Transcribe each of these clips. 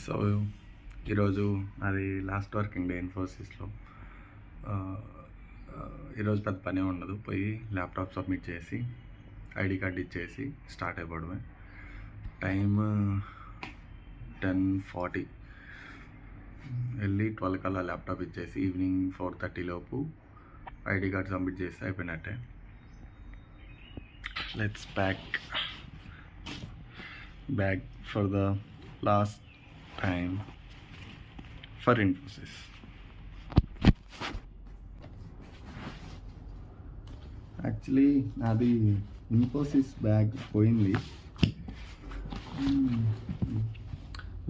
So ఈరోజు అది last working day ఇన్ఫోసిస్లో. ఈరోజు పెద్ద పని ఉండదు, పోయి ల్యాప్టాప్ సబ్మిట్ చేసి ఐడి కార్డ్ ఇచ్చేసి స్టార్ట్ అయిపోవడమే. టైమ్ 10:40. వెళ్ళి 12 కల్లా ల్యాప్టాప్ ఇచ్చేసి ఈవినింగ్ 4:30 లోపు ఐడి కార్డ్ సబ్మిట్ చేసి అయిపోయినట్టే. Let's back for the last time for Infosys. Actually నాది ఇన్ఫోసిస్ బ్యాగ్ పోయింది.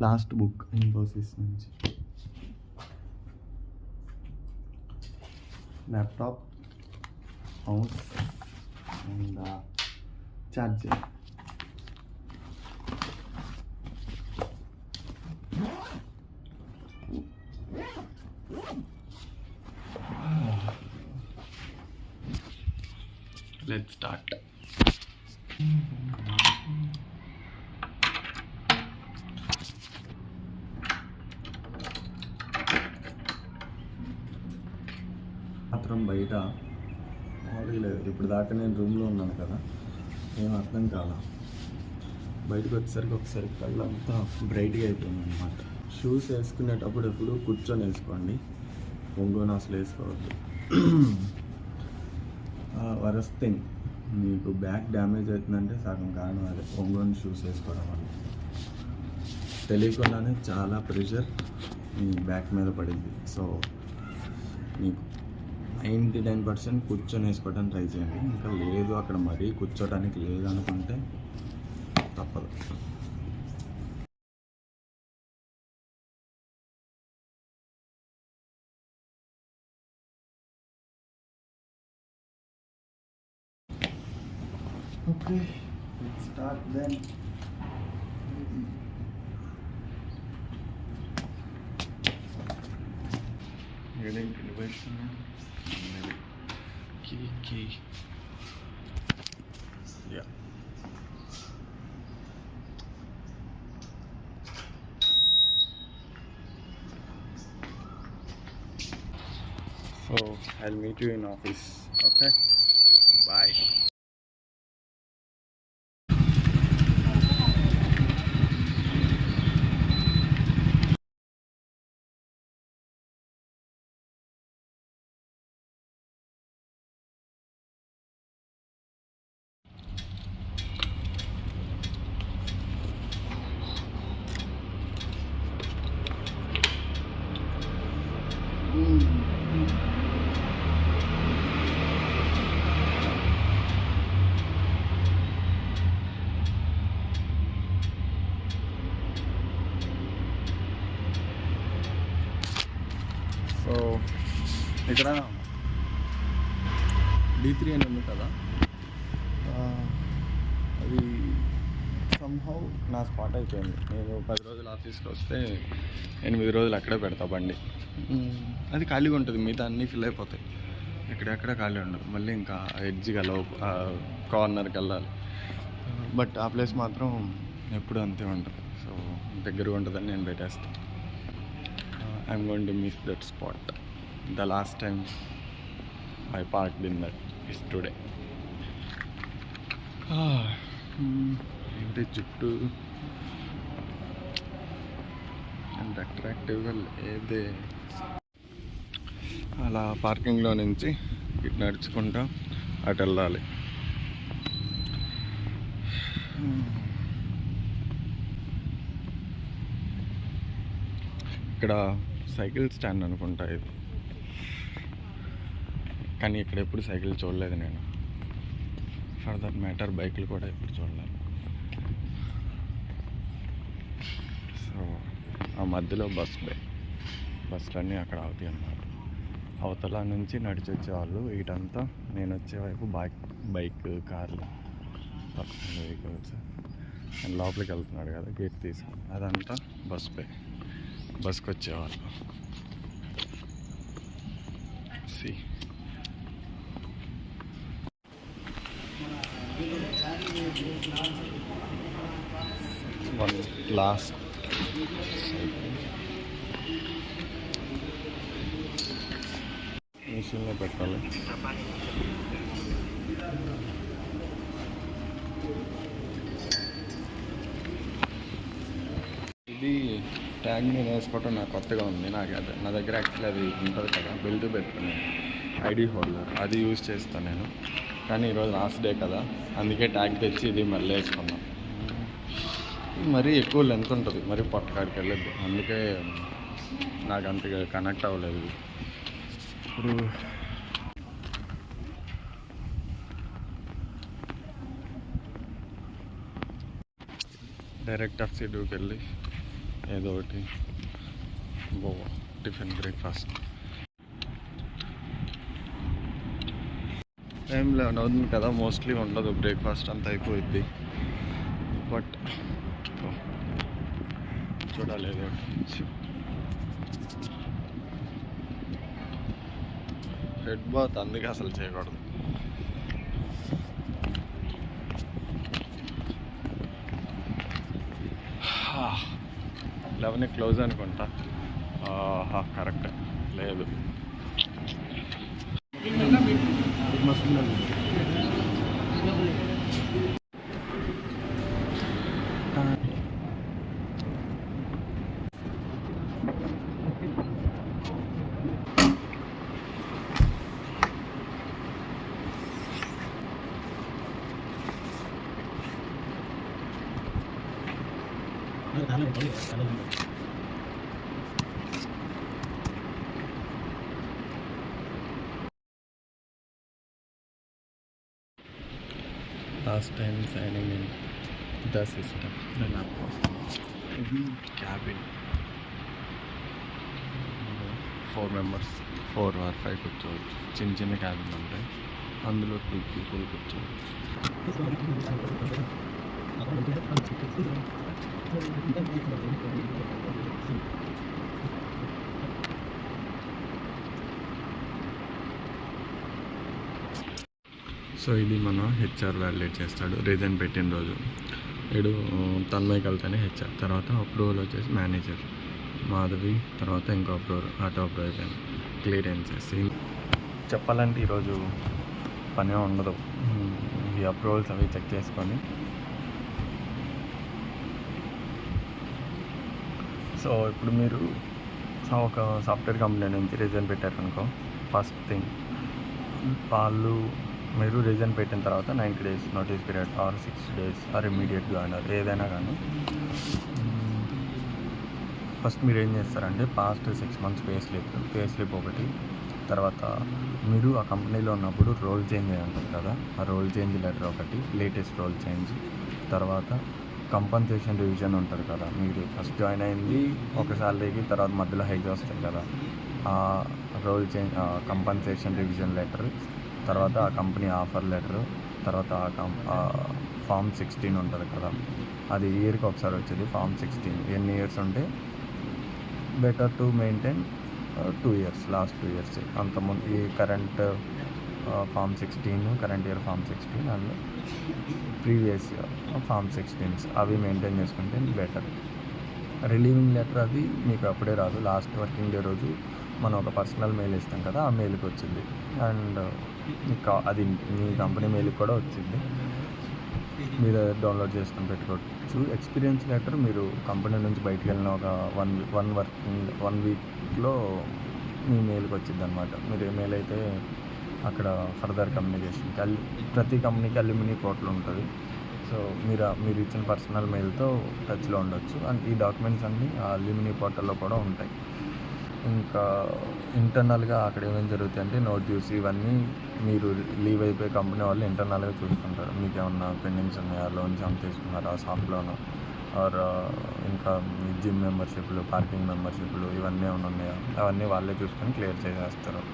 లాస్ట్ బుక్ ఇన్ఫోసిస్ నుంచి. Laptop, mouse and charger. Let's start. మాత్రం బయట మామూలుగా లేదు. ఇప్పుడు దాకా నేను రూమ్లో ఉన్నాను కదా, ఏం అర్థం కాల. బయటకు వచ్చేసరికి ఒకసారి కళ్ళు అంతా బ్రైట్గా అయిపోయింది అనమాట. షూస్ వేసుకునేటప్పుడు ఎప్పుడు కూర్చొని వేసుకోండి, ఒంగోని అసలు వేసుకోవద్దు. వరస్ట్ థింగ్, మీకు బ్యాక్ డ్యామేజ్ అవుతుందంటే సగం కారణం అదే ఒంగోని షూస్ వేసుకోవడం వల్ల. తెలియకుండానే చాలా ప్రెషర్ మీ బ్యాక్ మీద పడింది. సో మీకు 99% కూర్చొని వేసుకోవడానికి ట్రై చేయండి. ఇంకా లేదు అక్కడ మరీ కూర్చోడానికి లేదు అనుకుంటే తప్పదు. Okay, let's start then. Getting innovation. Key. Yeah. So I'll meet you in office. Okay. Bye. So ఇక్కడ D3 అని ఉంది కదా, అది సమ్హౌ నా స్పాట్ అయిపోయింది. నేను 10 రోజులు ఆఫీస్కి వస్తే 8 రోజులు అక్కడే పెడతా బండి. అది ఖాళీగా ఉంటుంది, మిగతా అన్నీ ఫిల్ అయిపోతాయి. ఎక్కడెక్కడ ఖాళీ ఉండదు. మళ్ళీ ఇంకా ఎడ్జ్కి వెళ్ళవు, కార్నర్కి వెళ్ళాలి. బట్ ఆ ప్లేస్ మాత్రం ఎప్పుడు అంతే ఉంటుంది. సో దగ్గరగా ఉంటుందని నేను పెట్టేస్తాను. I'm going to miss that spot. The last time I parked in that is today. ఇంటి చుట్టూ అంత అట్రాక్టివ్గా లేదే. అలా పార్కింగ్లో నుంచి ఇటు నడుచుకుంటా అటు వెళ్ళాలి. ఇక్కడ సైకిల్ స్టాండ్ అనుకుంటా ఇది, కానీ ఇక్కడ ఎప్పుడు సైకిల్ చూడలేదు నేను. ఫర్ దట్ మ్యాటర్ బైకులు కూడా ఎప్పుడు చూడలేదు. సో ఆ మధ్యలో బస్సులన్నీ అక్కడ అవుతాయి అన్నమాట. అవతల నుంచి నడిచి వచ్చేవాళ్ళు, ఇటంతా నేను వచ్చేవైపు బైక్ కార్లు పర్సనల్ వెహికల్స్. అండ్ లోపలికి వెళ్తున్నాడు కదా గేట్ తీసుకుని, అదంతా బస్కి వచ్చేవాళ్ళు. one last మిషన్లో పెట్టాలి. ఇది ట్యాగ్ మీద వేసుకోవటం నాకు కొత్తగా ఉంది. నాకు అది నా దగ్గర యాక్చువల్లీ అది ఉంటుంది కదా, బెల్ట్ పెట్టుకుని ఐడి హోల్డర్, అది యూజ్ చేస్తాను నేను. కానీ ఈరోజు లాస్ట్ డే కదా, అందుకే ట్యాగ్ తెచ్చి ఇది మళ్ళీ వేసుకున్నాను. మరీ ఎక్కువ లెంత్ ఉంటుంది, మరీ పొట్టకాడికి వెళ్ళద్దు, అందుకే నాకు అంతగా కనెక్ట్ అవ్వలేదు. ఇప్పుడు డైరెక్ట్ ఎఫ్సీడీకి వెళ్ళి ఏదో ఒకటి టిఫిన్ బ్రేక్ఫాస్ట్. టైం 11 అవుతుంది కదా, మోస్ట్లీ ఉండదు, బ్రేక్ఫాస్ట్ అంతా అయిపోయింది. బట్ చూడాలి ఏదో ఒకటి. హెడ్ బాత్ అందుకే అసలు చేయకూడదు. లెవెన్ క్లోజ్ అనుకుంటా. కరెక్ట్ లేదు. Last time signing in the system, the laptop. Cabin. 4 members, 4 or 5 కూర్చోవచ్చు. చిన్న చిన్న క్యాబిన్ ఉంటాయి, అందులో 2 people కూర్చోవచ్చు. సో ఇది మన హెచ్ఆర్ వ్యాలిడేట్ చేస్తాడు. రీజన్ పెట్టిన రోజు వీడు తన్మయ్ కలితేనే హెచ్ఆర్, తర్వాత అప్రూవల్ వచ్చేసి మేనేజర్ మాధవి, తర్వాత ఇంకో అప్రూవల్ ఆటో అప్రూవల్ క్లియరెన్సెస్. చెప్పాలంటే ఈరోజు పనే ఉండదు, ఈ అప్రూవల్స్ అవి చెక్ చేసుకొని. సో ఇప్పుడు మీరు ఒక సాఫ్ట్వేర్ కంపెనీ నుంచి రీజన్ పెట్టారనుకో, ఫస్ట్ థింగ్ వాళ్ళు మీరు రీజన్ పెట్టిన తర్వాత 90 days notice period or 60 days or immediate joiner ఏదైనా కానీ, ఫస్ట్ మీరు ఏం చేస్తారంటే పాస్ట్ 6 months పే స్లిప్ ఒకటి, తర్వాత మీరు ఆ కంపెనీలో ఉన్నప్పుడు రోల్ చేంజ్ అయ్యి ఉంటుంది కదా, ఆ రోల్ చేంజ్ లెటర్ ఒకటి, లేటెస్ట్ రోల్ చేంజ్, తర్వాత కంపన్సేషన్ రివిజన్ ఉంటుంది కదా, మీరు ఫస్ట్ జాయిన్ అయింది ఒక సాలరీకి, తర్వాత మధ్యలో హైక్ వస్తాయి కదా, ఆ role change compensation revision letter, తర్వాత ఆ కంపెనీ ఆఫర్ లెటరు, తర్వాత ఫామ్ 16 ఉంటుంది కదా, అది ఇయర్కి ఒకసారి వచ్చేది ఫామ్ 16. ఎన్ని ఇయర్స్ ఉంటే better to maintain 2 years, last 2 years. అంతకుముందు ఈ current form 16, current year form 16 and previous year form 16 అవి మెయింటైన్ చేసుకుంటే బెటర్. రిలీవింగ్ లెటర్ అది మీకు అప్పుడే రాదు, లాస్ట్ వర్కింగ్ డే రోజు మనం ఒక పర్సనల్ మెయిల్ ఇస్తాం కదా, ఆ మెయిల్కి వచ్చింది. అండ్ అది మీ కంపెనీ మెయిల్కి కూడా వచ్చింది, మీరు డౌన్లోడ్ చేసుకొని పెట్టుకోవచ్చు. ఎక్స్పీరియన్స్ లెటర్ మీరు కంపెనీ నుంచి బయటికి వెళ్ళిన ఒక వన్ వీక్లో మీ మెయిల్కి వచ్చింది అనమాట. మీరు ఏ మెయిల్ అయితే అక్కడ ఫర్దర్ కమ్యూనికేషన్, ప్రతి కంపెనీకి అల్యూమినీ పోర్టల్ ఉంటుంది. సో మీరు ఇచ్చిన పర్సనల్ మెయిల్తో టచ్లో ఉండొచ్చు. అండ్ ఈ డాక్యుమెంట్స్ అన్నీ ఆ అల్యూమినీ పోర్టల్లో కూడా ఉంటాయి. ఇంకా ఇంటర్నల్గా అక్కడ ఏమేమి జరుగుతాయి అంటే నోట్ డ్యూస్ ఇవన్నీ మీరు లీవ్ అయిపోయే కంపెనీ వాళ్ళు ఇంటర్నల్గా చూసుకుంటారు. మీకు ఏమన్నా పెండింగ్స్ ఉన్నాయా, లోన్స్ ఏమైనా తీసుకున్నారా, సాఫ్ట్ లోన్ ఆర్ ఇంకా జిమ్ మెంబర్షిప్లు, పార్కింగ్ మెంబర్షిప్లు ఇవన్నీ ఏమైనా ఉన్నాయా, అవన్నీ వాళ్ళే చూసుకొని క్లియర్ చేసేస్తారు.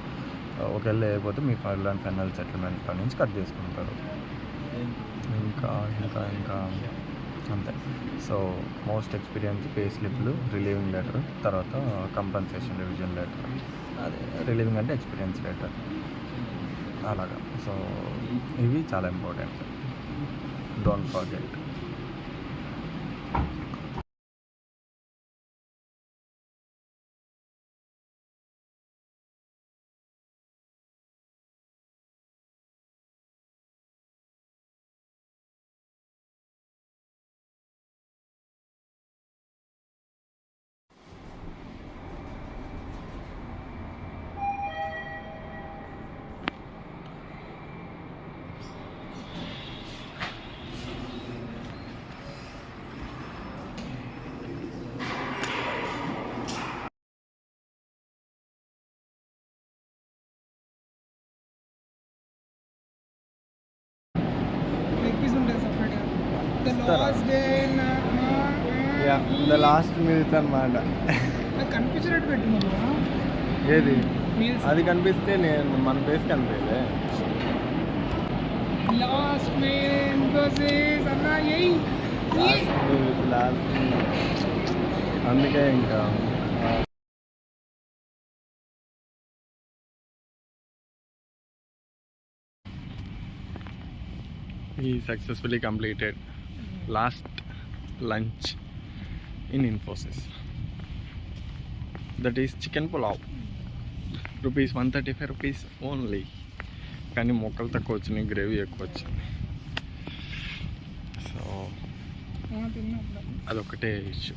ఒకవేళ లేకపోతే మీ ఫైనల్ అండ్ ఫైనల్ సెటిల్మెంట్ నుంచి కట్ చేసుకుంటారు. ఇంకా ఇంకా ఇంకా అంతే. సో మోస్ట్ ఎక్స్పీరియన్స్ పే స్లిప్లు, రిలీవింగ్ లెటర్, తర్వాత కంపన్సేషన్ రివిజన్ లెటర్, అదే రిలీవింగ్ అంటే ఎక్స్పీరియన్స్ లెటర్ అలాగా. సో ఇవి చాలా ఇంపార్టెంట్, డోంట్ ఫర్గెట్. చెప్తారా ద లాస్ట్ మిల్స్ అనమాట. కనిపించినట్టు పెట్టు ఏది అది కనిపిస్తే నేను మన ఫేస్ కనిపించలే. లాస్ట్ మెయిన్ అన్నా లాస్ట్ అందుకే ఇంకా he successfully completed last lunch in Infosys. That is chicken pulao. Rupees 135 rupees only. కానీ మొక్కలు తక్కువ వచ్చినాయి, గ్రేవీ ఎక్కువ వచ్చింది. సో అదొకటే ఇష్యూ.